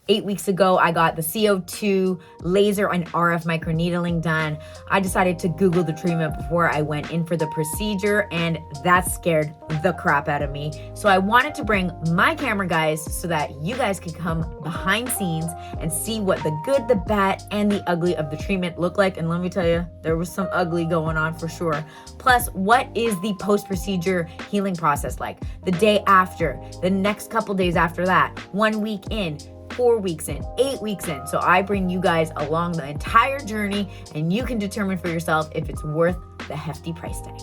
8 weeks ago, I got the CO2 laser and RF microneedling done. I decided to Google the treatment before I went in for the procedure, and that scared the crap out of me. So I wanted to bring my camera guys so that you guys could come behind scenes and see what the good, the bad, and the ugly of the treatment look like. And let me tell you, there was some ugly going on for sure. Plus, what is the post-procedure healing process like? The day after, the next couple days after that, 1 week in, 4 weeks in, 8 weeks in. So I bring you guys along the entire journey, and you can determine for yourself if it's worth the hefty price tag.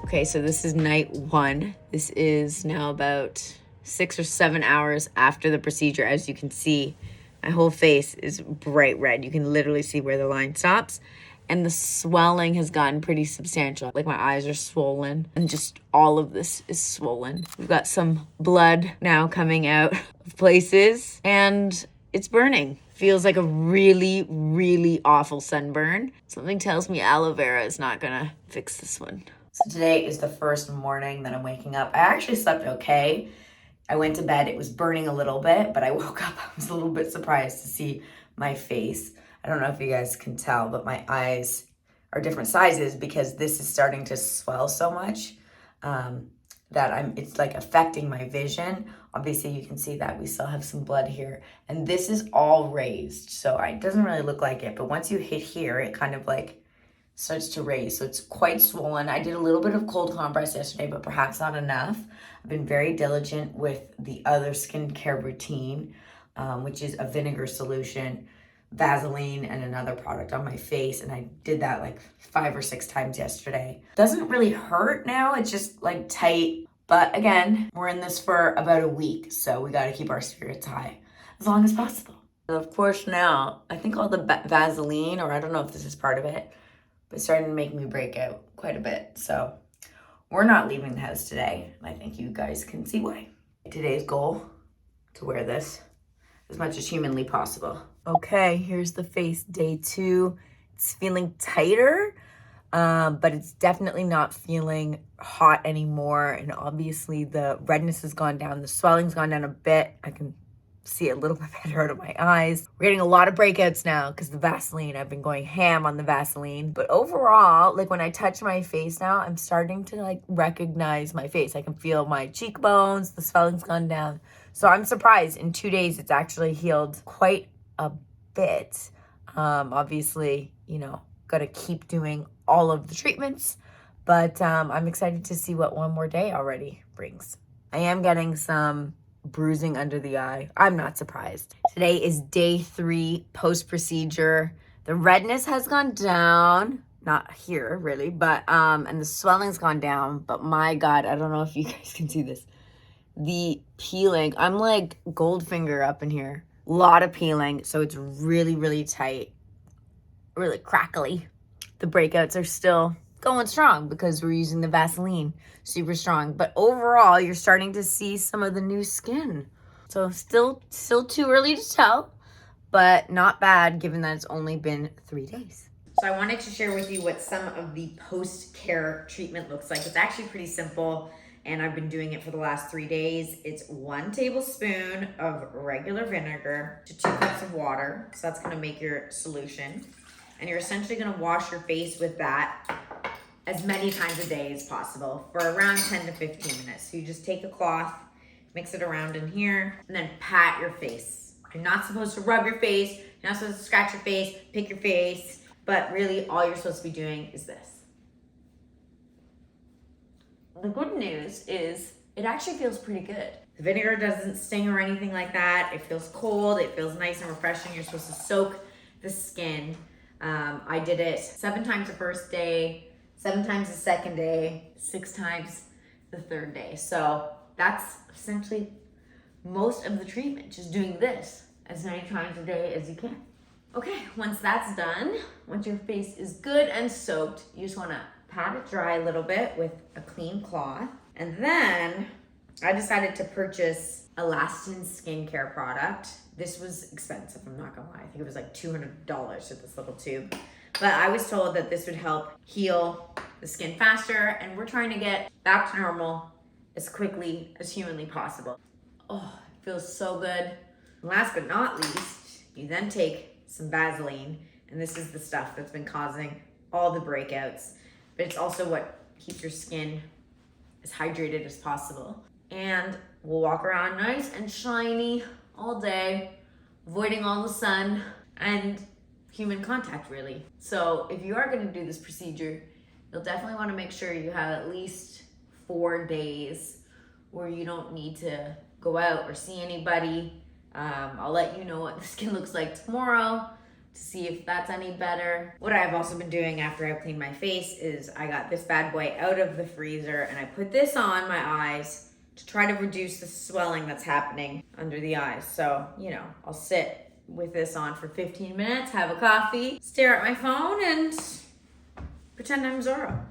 Okay, so this is night 1. This is now about 6 or 7 hours after the procedure. As you can see, my whole face is bright red. You can literally see where the line stops. And the swelling has gotten pretty substantial. Like my eyes are swollen and just all of this is swollen. We've got some blood now coming out of places and it's burning. Feels like a really, really awful sunburn. Something tells me aloe vera is not gonna fix this one. So today is the first morning that I'm waking up. I actually slept okay. I went to bed, it was burning a little bit, but I woke up, I was a little bit surprised to see my face. I don't know if you guys can tell, but my eyes are different sizes because this is starting to swell so much that it's like affecting my vision. Obviously you can see that we still have some blood here, and this is all raised. So it doesn't really look like it, but once you hit here, it kind of like starts to raise. So it's quite swollen. I did a little bit of cold compress yesterday, but perhaps not enough. I've been very diligent with the other skincare routine, which is a vinegar solution, Vaseline, and another product on my face, and I did that like 5 or 6 times yesterday. Doesn't really hurt now, it's just like tight, but again, we're in this for about a week, so we got to keep our spirits high as long as possible. And of course now, I think all the Vaseline, or I don't know if this is part of it, but it's starting to make me break out quite a bit, so we're not leaving the house today, and I think you guys can see why. Today's goal, to wear this as much as humanly possible. Okay, here's the face, day 2. It's feeling tighter, but it's definitely not feeling hot anymore. And obviously the redness has gone down, the swelling's gone down a bit. I can see a little bit better out of my eyes. We're getting a lot of breakouts now because the Vaseline, I've been going ham on the Vaseline. But overall, like when I touch my face now, I'm starting to like recognize my face. I can feel my cheekbones, the swelling's gone down. So I'm surprised in 2 days it's actually healed quite a bit. Obviously, gotta keep doing all of the treatments, but I'm excited to see what one more day already brings. I am getting some bruising under the eye. I'm not surprised. Today is day 3 post-procedure. The redness has gone down, not here really, but and the swelling's gone down, but my God, I don't know if you guys can see this. The peeling, I'm like Goldfinger up in here. A lot of peeling, so it's really, really tight, really crackly. The breakouts are still going strong because we're using the Vaseline, super strong. But overall, you're starting to see some of the new skin. So still too early to tell, but not bad given that it's only been 3 days. So I wanted to share with you what some of the post-care treatment looks like. It's actually pretty simple, and I've been doing it for the last 3 days. It's 1 tablespoon of regular vinegar to 2 cups of water. So that's gonna make your solution. And you're essentially gonna wash your face with that as many times a day as possible for around 10 to 15 minutes. So you just take a cloth, mix it around in here, and then pat your face. You're not supposed to rub your face, you're not supposed to scratch your face, pick your face, but really all you're supposed to be doing is this. The good news is it actually feels pretty good. The vinegar doesn't sting or anything like that. It feels cold, it feels nice and refreshing. You're supposed to soak the skin. I did it 7 times the first day, 7 times the second day, 6 times the third day. So that's essentially most of the treatment, just doing this as many times a day as you can. Okay, once that's done, once your face is good and soaked, you just wanna pat it dry a little bit with a clean cloth. And then I decided to purchase Elastin skincare product. This was expensive, I'm not gonna lie. I think it was like $200 for this little tube. But I was told that this would help heal the skin faster, and we're trying to get back to normal as quickly as humanly possible. Oh, it feels so good. Last but not least, you then take some Vaseline, and this is the stuff that's been causing all the breakouts, but it's also what keeps your skin as hydrated as possible. And we'll walk around nice and shiny all day, avoiding all the sun and human contact, really. So if you are going to do this procedure, you'll definitely want to make sure you have at least 4 days where you don't need to go out or see anybody. I'll let you know what the skin looks like tomorrow to see if that's any better. What I've also been doing after I've cleaned my face is I got this bad boy out of the freezer and I put this on my eyes to try to reduce the swelling that's happening under the eyes. So, you know, I'll sit with this on for 15 minutes, have a coffee, stare at my phone, and pretend I'm Zorro.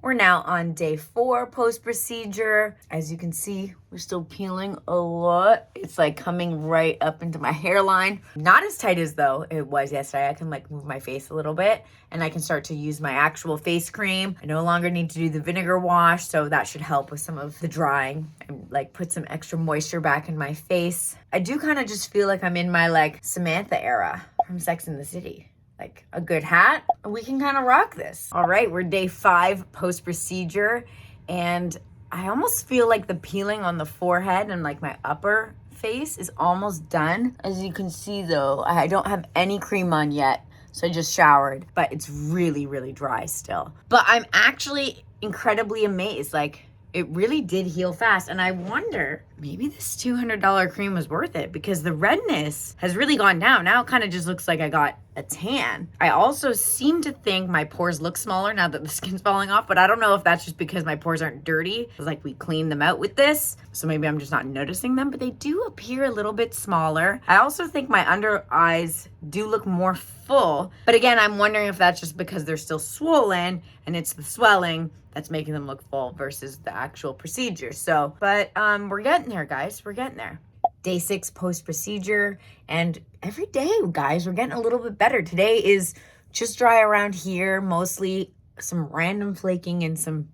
We're now on day 4 post-procedure. As you can see, we're still peeling a lot. It's like coming right up into my hairline. Not as tight as though it was yesterday. I can like move my face a little bit and I can start to use my actual face cream. I no longer need to do the vinegar wash, so that should help with some of the drying and like put some extra moisture back in my face. I do kind of just feel like I'm in my like Samantha era from Sex and the City. Like a good hat, we can kind of rock this. All right, we're day 5 post-procedure, and I almost feel like the peeling on the forehead and like my upper face is almost done. As you can see though, I don't have any cream on yet, so I just showered, but it's really, really dry still. But I'm actually incredibly amazed. Like, it really did heal fast. And I wonder, maybe this $200 cream was worth it because the redness has really gone down. Now it kind of just looks like I got a tan. I also seem to think my pores look smaller now that the skin's falling off, but I don't know if that's just because my pores aren't dirty. It's like we cleaned them out with this. So maybe I'm just not noticing them, but they do appear a little bit smaller. I also think my under eyes do look more full. But again, I'm wondering if that's just because they're still swollen and it's the swelling that's making them look full versus the actual procedure. So, but we're getting there, guys. We're getting there. Day 6 post-procedure, and every day, guys, we're getting a little bit better. Today is just dry around here, mostly some random flaking in some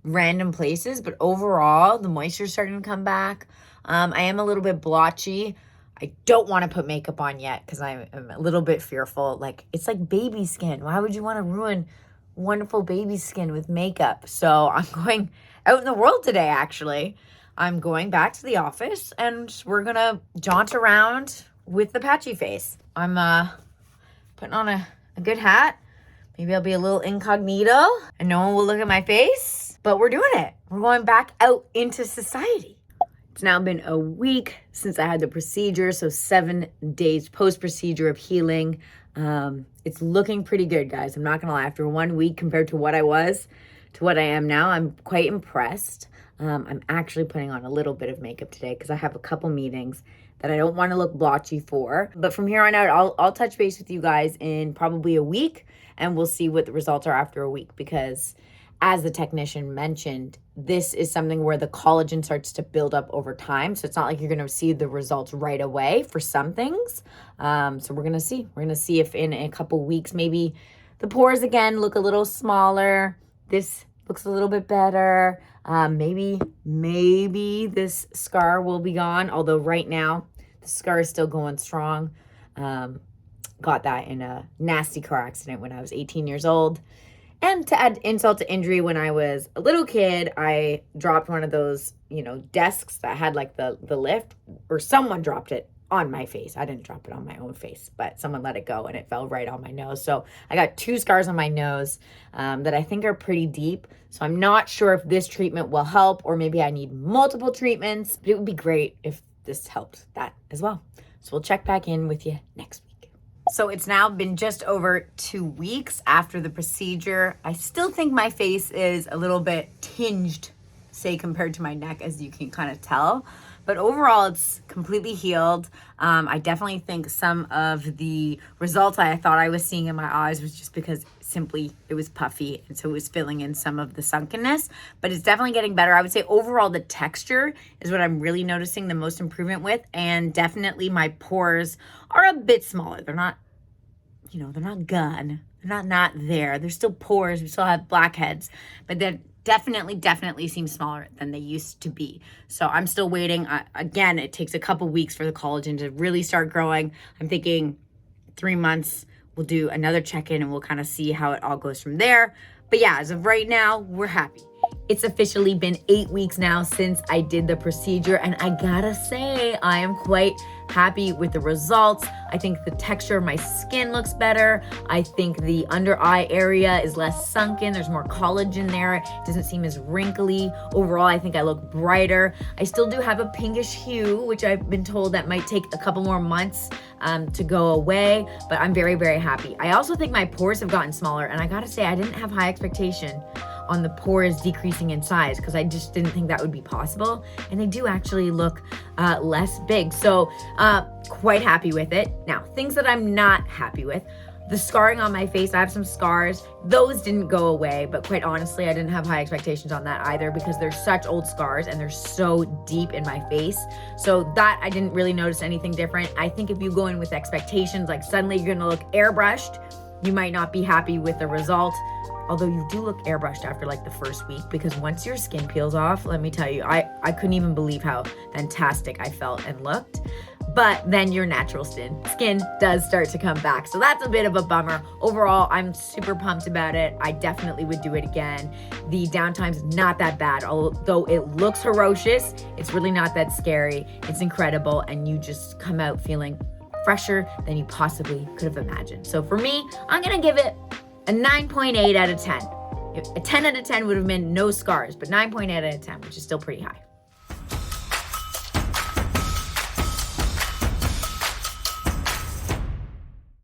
random places, but overall, the moisture's starting to come back. I am a little bit blotchy. I don't want to put makeup on yet because I'm a little bit fearful. Like, it's like baby skin. Why would you want to ruin wonderful baby skin with makeup? So I'm going out in the world today, actually. I'm going back to the office and we're gonna jaunt around with the patchy face. I'm putting on a good hat. Maybe I'll be a little incognito and no one will look at my face, but we're doing it. We're going back out into society. It's now been a week since I had the procedure, so 7 days post-procedure of healing. It's looking pretty good, guys. I'm not gonna lie. After 1 week compared to what I was to what I am now, I'm quite impressed. I'm actually putting on a little bit of makeup today because I have a couple meetings that I don't want to look blotchy for. But from here on out, I'll touch base with you guys in probably a week and we'll see what the results are after a week, because as the technician mentioned, this is something where the collagen starts to build up over time. So it's not like you're going to see the results right away for some things. So we're going to see. We're going to see if in a couple weeks, maybe the pores again look a little smaller. This looks a little bit better. Maybe this scar will be gone. Although right now the scar is still going strong. Got that in a nasty car accident when I was 18 years old. And to add insult to injury, when I was a little kid, I dropped one of those, desks that had like the lift, or someone dropped it on my face. I didn't drop it on my own face, but someone let it go and it fell right on my nose. So I got 2 scars on my nose that I think are pretty deep. So I'm not sure if this treatment will help, or maybe I need multiple treatments, but it would be great if this helped that as well. So we'll check back in with you next week. So it's now been just over 2 weeks after the procedure. I still think my face is a little bit tinged, say, compared to my neck, as you can kind of tell. But overall, it's completely healed. I definitely think some of the results I thought I was seeing in my eyes was just because simply it was puffy, and so it was filling in some of the sunkenness. But it's definitely getting better. I would say overall the texture is what I'm really noticing the most improvement with, and definitely my pores are a bit smaller. They're not, they're not gone. They're not there. There's still pores. We still have blackheads, but they're definitely seem smaller than they used to be. So I'm still waiting. Again, it takes a couple weeks for the collagen to really start growing. I'm thinking 3 months, we'll do another check-in and we'll kind of see how it all goes from there. But yeah, as of right now, we're happy. It's officially been 8 weeks now since I did the procedure, and I gotta say, I am quite happy with the results. I think the texture of my skin looks better. I think the under eye area is less sunken. There's more collagen there. It doesn't seem as wrinkly. Overall, I think I look brighter. I still do have a pinkish hue, which I've been told that might take a couple more months to go away, but I'm very, very happy. I also think my pores have gotten smaller, and I gotta say, I didn't have high expectation on the pores decreasing in size because I just didn't think that would be possible, and they do actually look less big. So quite happy with it. Now, things that I'm not happy with: the scarring on my face. I have some scars. Those didn't go away, but quite honestly, I didn't have high expectations on that either because they're such old scars and they're so deep in my face. So that I didn't really notice anything different. I think if you go in with expectations, like suddenly you're gonna look airbrushed, you might not be happy with the result. Although you do look airbrushed after like the first week, because once your skin peels off, let me tell you, I couldn't even believe how fantastic I felt and looked. But then your natural skin does start to come back. So that's a bit of a bummer. Overall, I'm super pumped about it. I definitely would do it again. The downtime's not that bad. Although it looks ferocious, it's really not that scary. It's incredible. And you just come out feeling fresher than you possibly could have imagined. So for me, I'm gonna give it a 9.8 out of 10. A 10 out of 10 would have been no scars, but 9.8 out of 10, which is still pretty high.